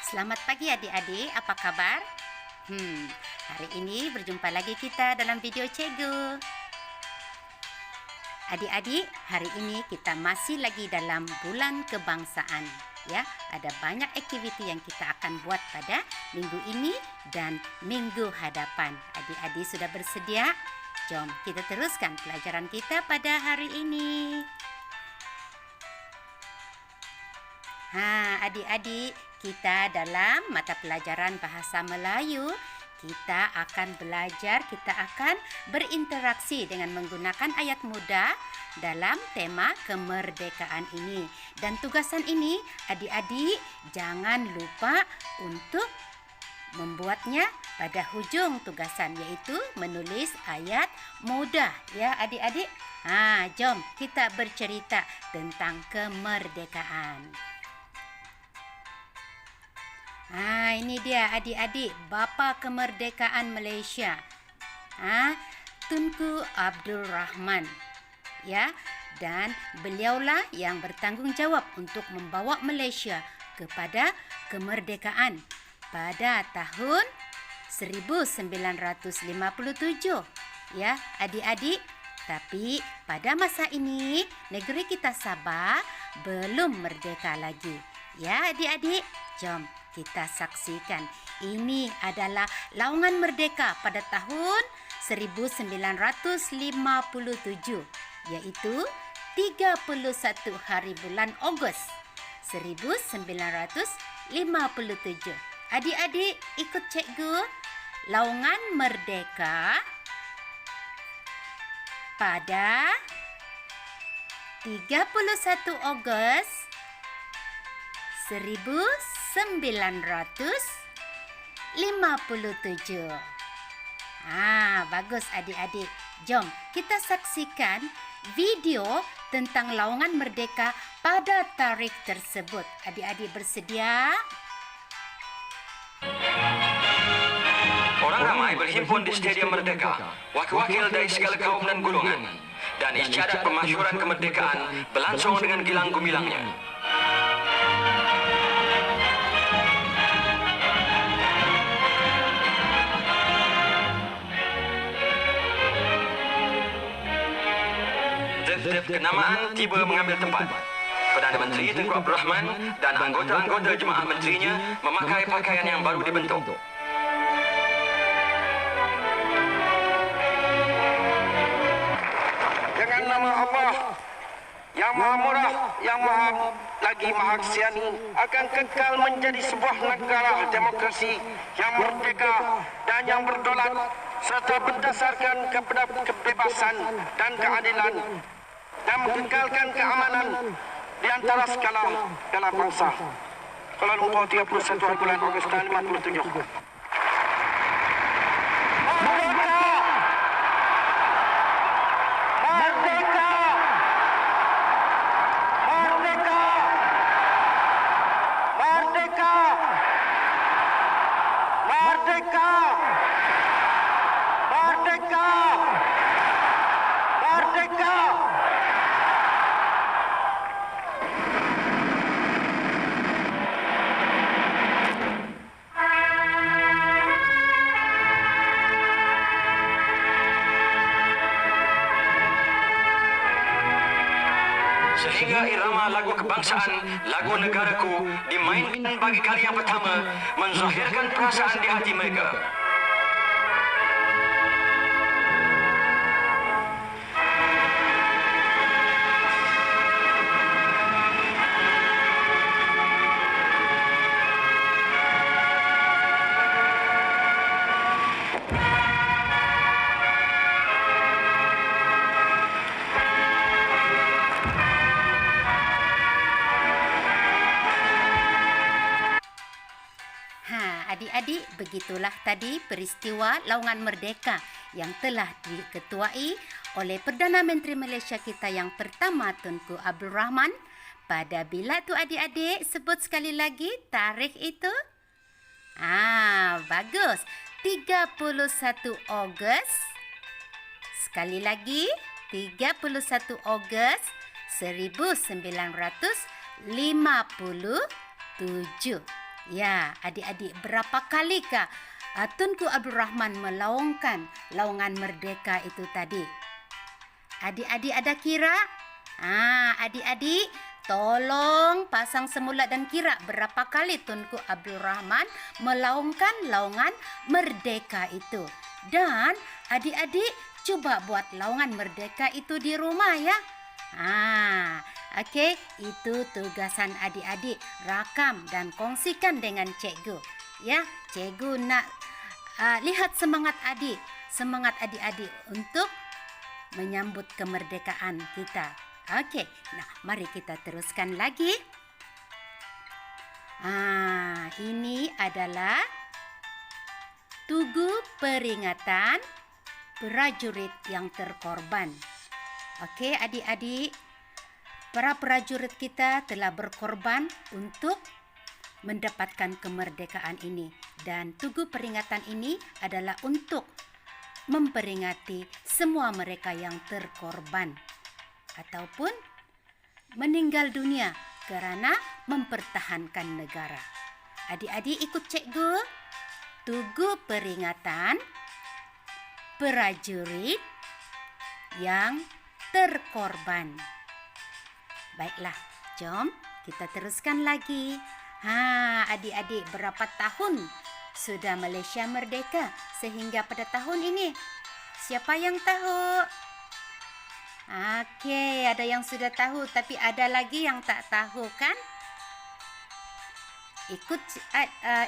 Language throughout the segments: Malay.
Selamat pagi adik-adik, apa kabar? Hari ini berjumpa lagi kita dalam video Cikgu. Adik-adik, hari ini kita masih lagi dalam bulan kebangsaan. Ya, ada banyak aktiviti yang kita akan buat pada minggu ini dan minggu hadapan. Adik-adik sudah bersedia? Jom kita teruskan pelajaran kita pada hari ini. Adik-adik, kita dalam mata pelajaran bahasa Melayu, kita akan belajar, kita akan berinteraksi dengan menggunakan ayat mudah dalam tema kemerdekaan ini. Dan tugasan ini, adik-adik jangan lupa untuk membuatnya pada hujung tugasan, yaitu menulis ayat mudah. Ya adik-adik, jom kita bercerita tentang kemerdekaan. Ini dia adik-adik, Bapa Kemerdekaan Malaysia, Tunku Abdul Rahman, ya, dan beliaulah yang bertanggung jawab untuk membawa Malaysia kepada kemerdekaan pada tahun 1957, ya adik-adik. Tapi pada masa ini negeri kita Sabah belum merdeka lagi, ya adik-adik. Jom kita saksikan. Ini adalah laungan merdeka pada tahun 1957, yaitu 31 hari bulan Ogos 1957. Adik-adik ikut cikgu. Laungan merdeka pada 31 Ogos 1957. Bagus adik-adik. Jom kita saksikan video tentang laungan merdeka pada tarikh tersebut. Adik-adik bersedia? Orang ramai berhimpun di Stadium Merdeka, wakil-wakil dari segala kaum dan golongan, dan isyarat pemasyuran kemerdekaan berlangsung dengan gilang gemilangnya. Dev kenamaan tiba mengambil tempat. Perdana Menteri Tunku Abdul Rahman dan anggota-anggota jemaah menterinya memakai pakaian yang baru dibentuk. Dengan nama Allah yang Maha Murah, yang Maha lagi Maha Kasiani, akan kekal menjadi sebuah negara demokrasi yang merdeka dan yang berdaulat serta berdasarkan kepada kebebasan dan keadilan dan mengekalkan keamanan di antara segala bangsa. Kuala Lumpur 31 bulan Ogos tahun 57. Sehingga irama lagu kebangsaan, lagu negaraku dimainkan bagi kali yang pertama, menzahirkan perasaan di hati mereka. Adik-adik, begitulah tadi peristiwa laungan merdeka yang telah diketuai oleh Perdana Menteri Malaysia kita yang pertama, Tunku Abdul Rahman. Pada bila tu adik-adik? Sebut sekali lagi tarikh itu. Bagus. 31 Ogos. Sekali lagi, 31 Ogos 1957. Ya, adik-adik, berapa kalikah Tunku Abdul Rahman melaungkan laungan merdeka itu tadi? Adik-adik ada kira? Adik-adik tolong pasang semula dan kira berapa kali Tunku Abdul Rahman melaungkan laungan merdeka itu. Dan adik-adik coba buat laungan merdeka itu di rumah ya. Okey, itu tugasan adik-adik. Rakam dan kongsikan dengan cikgu. Ya, cikgu nak lihat semangat adik-adik untuk menyambut kemerdekaan kita. Okey, nah mari kita teruskan lagi. Ini adalah tugu peringatan prajurit yang terkorban. Okey, adik-adik, para prajurit kita telah berkorban untuk mendapatkan kemerdekaan ini. Dan tugu peringatan ini adalah untuk memperingati semua mereka yang terkorban ataupun meninggal dunia kerana mempertahankan negara. Adik-adik ikut cikgu. Tugu peringatan prajurit yang terkorban. Baiklah, jom kita teruskan lagi. Adik-adik, berapa tahun sudah Malaysia merdeka sehingga pada tahun ini? Siapa yang tahu? Okey, ada yang sudah tahu tapi ada lagi yang tak tahu kan?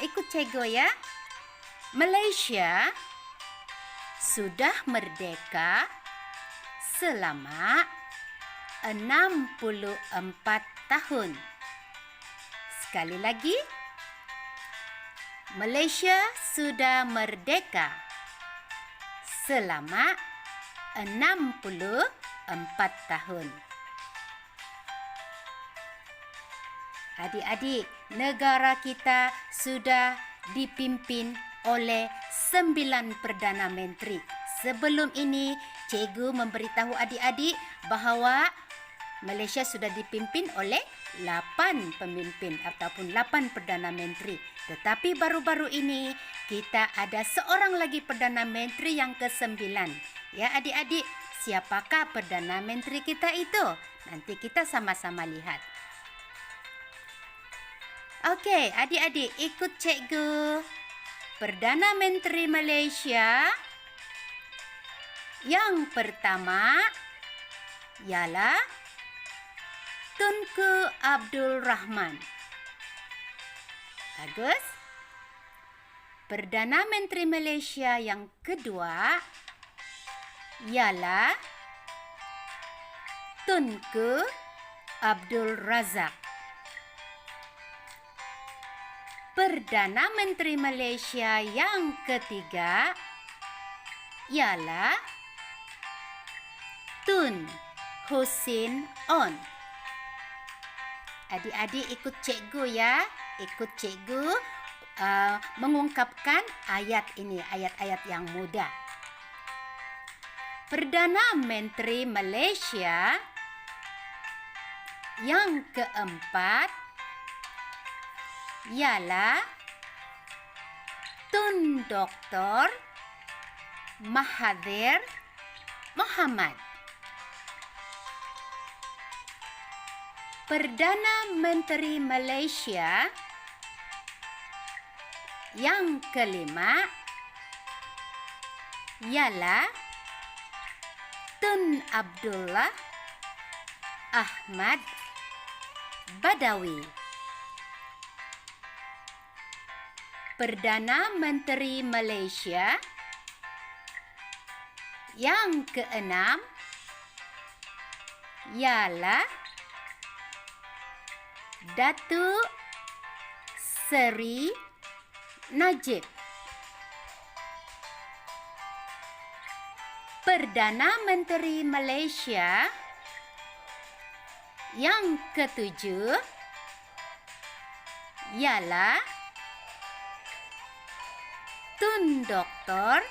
Ikut cikgu ya. Malaysia sudah merdeka selama 64 tahun. Sekali lagi, Malaysia sudah merdeka selama 64 tahun. Adik-adik, negara kita sudah dipimpin oleh 9 Perdana Menteri. Sebelum ini, cikgu memberitahu adik-adik bahawa Malaysia sudah dipimpin oleh 8 pemimpin ataupun 8 Perdana Menteri. Tetapi baru-baru ini kita ada seorang lagi Perdana Menteri yang ke-9. Ya adik-adik, siapakah Perdana Menteri kita itu? Nanti kita sama-sama lihat. Okey, adik-adik ikut cikgu. Perdana Menteri Malaysia yang pertama ialah Tunku Abdul Rahman. Bagus. Perdana Menteri Malaysia yang kedua ialah Tunku Abdul Razak. Perdana Menteri Malaysia yang ketiga ialah Tun Hussein On. Adik-adik ikut cikgu ya. Ikut cikgu mengungkapkan ayat ini, ayat-ayat yang mudah. Perdana Menteri Malaysia yang keempat ialah Tun Dr. Mahathir Mohamad. Perdana Menteri Malaysia yang kelima ialah Tun Abdullah Ahmad Badawi. Perdana Menteri Malaysia yang keenam ialah Datuk Seri Najib. Perdana Menteri Malaysia yang ketujuh ialah Tun Dr.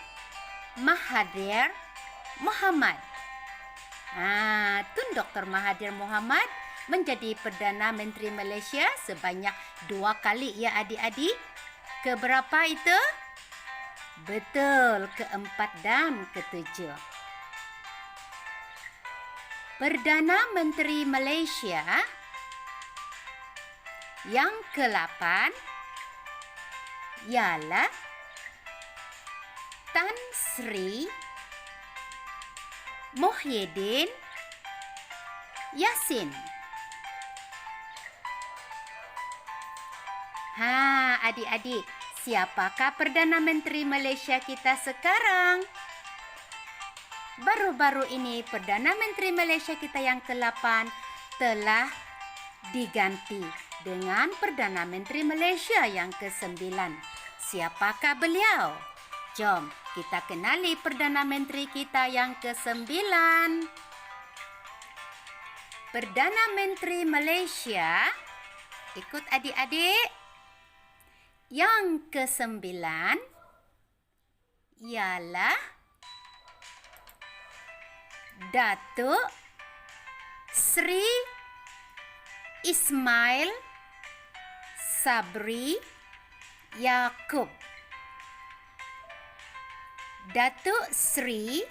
Mahathir Mohamad. Tun Dr. Mahathir Mohamad menjadi Perdana Menteri Malaysia sebanyak 2 kali ya adik-adik. Keberapa itu? Betul, keempat dan ketujuh. Perdana Menteri Malaysia yang ke-8 ialah Tan Sri Muhyiddin Yassin. Adik-adik, siapakah Perdana Menteri Malaysia kita sekarang? Baru-baru ini Perdana Menteri Malaysia kita yang ke-8 telah diganti dengan Perdana Menteri Malaysia yang ke-9. Siapakah beliau? Jom kita kenali Perdana Menteri kita yang ke-9. Perdana Menteri Malaysia, ikut adik-adik, yang ke-9 ialah Datuk Sri Ismail Sabri Yaakob. Datuk Sri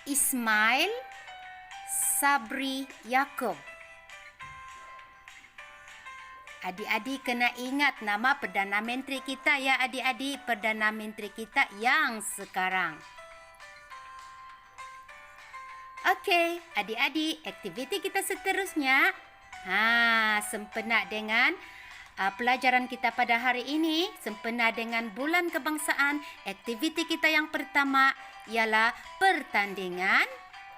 Ismail Sabri Yaakob. Adik-adik kena ingat nama Perdana Menteri kita ya adik-adik. Perdana Menteri kita yang sekarang. Okey, adik-adik, aktiviti kita seterusnya. Sempena dengan pelajaran kita pada hari ini, sempena dengan Bulan Kebangsaan, aktiviti kita yang pertama ialah pertandingan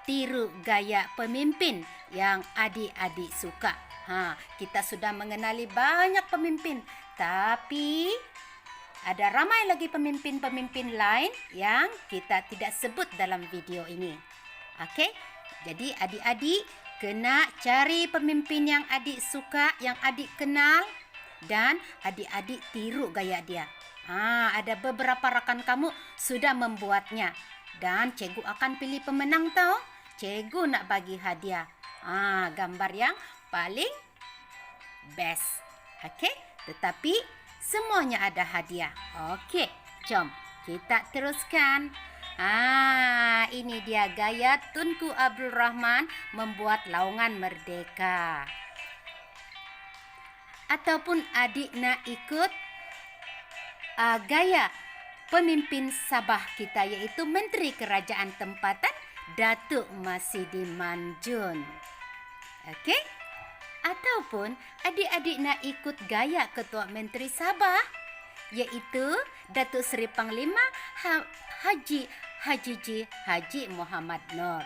tiru gaya pemimpin yang adik-adik suka. Kita sudah mengenali banyak pemimpin, tapi ada ramai lagi pemimpin-pemimpin lain yang kita tidak sebut dalam video ini. Okey, jadi adik-adik kena cari pemimpin yang adik suka, yang adik kenal dan adik-adik tiru gaya dia. Ada beberapa rakan kamu sudah membuatnya dan cikgu akan pilih pemenang tau. Cikgu nak bagi hadiah. Gambar yang paling best. Okey, tetapi semuanya ada hadiah. Okey, jom kita teruskan. Ini dia gaya Tunku Abdul Rahman membuat laungan merdeka. Ataupun adik nak ikut gaya pemimpin Sabah kita iaitu Menteri Kerajaan Tempatan Datuk Masidi Manjun. Okey? Ataupun adik-adik nak ikut gaya Ketua Menteri Sabah iaitu Datuk Seri Panglima Haji Muhammad Noor.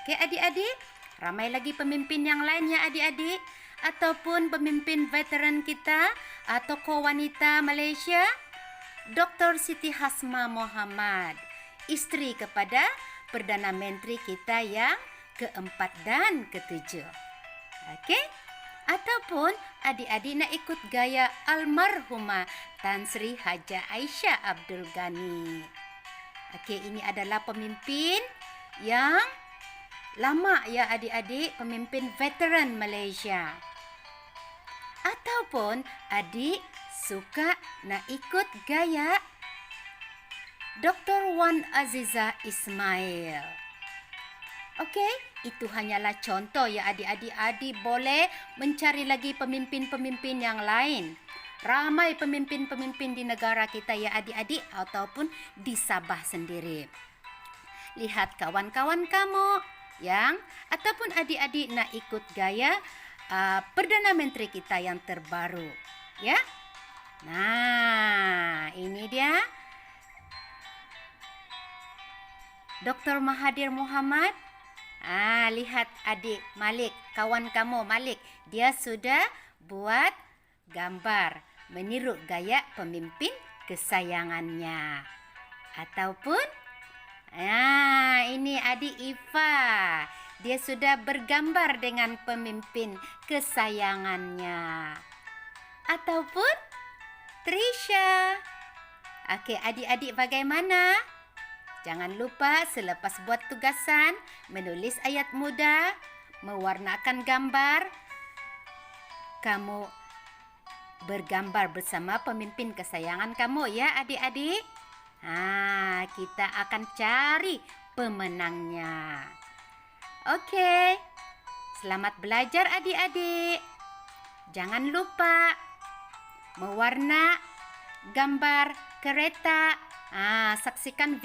Okey adik-adik, ramai lagi pemimpin yang lain ya adik-adik, ataupun pemimpin veteran kita atau tokoh wanita Malaysia, Dr. Siti Hasma Mohamad, isteri kepada Perdana Menteri kita yang ke-4 dan ke-7. Okey? Ataupun adik-adik nak ikut gaya almarhumah Tan Sri Hajah Aisyah Abdul Ghani. Okey, ini adalah pemimpin yang lama ya adik-adik, pemimpin veteran Malaysia. Ataupun adik suka nak ikut gaya Dr. Wan Aziza Ismail. Okey, itu hanyalah contoh ya adik-adik. Adik boleh mencari lagi pemimpin-pemimpin yang lain. Ramai pemimpin-pemimpin di negara kita ya adik-adik ataupun di Sabah sendiri. Lihat kawan-kawan kamu yang ataupun adik-adik nak ikut gaya Perdana Menteri kita yang terbaru, ya. Nah, ini dia Dr. Mahathir Mohamad. Lihat adik Malik, kawan kamu Malik, dia sudah buat gambar meniru gaya pemimpin kesayangannya. Ataupun ini adik Ifa, dia sudah bergambar dengan pemimpin kesayangannya. Ataupun Trisha. Okey, adik-adik bagaimana? Jangan lupa selepas buat tugasan, menulis ayat mudah, mewarnakan gambar. Kamu bergambar bersama pemimpin kesayangan kamu ya adik-adik. Kita akan cari pemenangnya. Oke, selamat belajar adik-adik. Jangan lupa mewarna gambar kereta. Saksikan video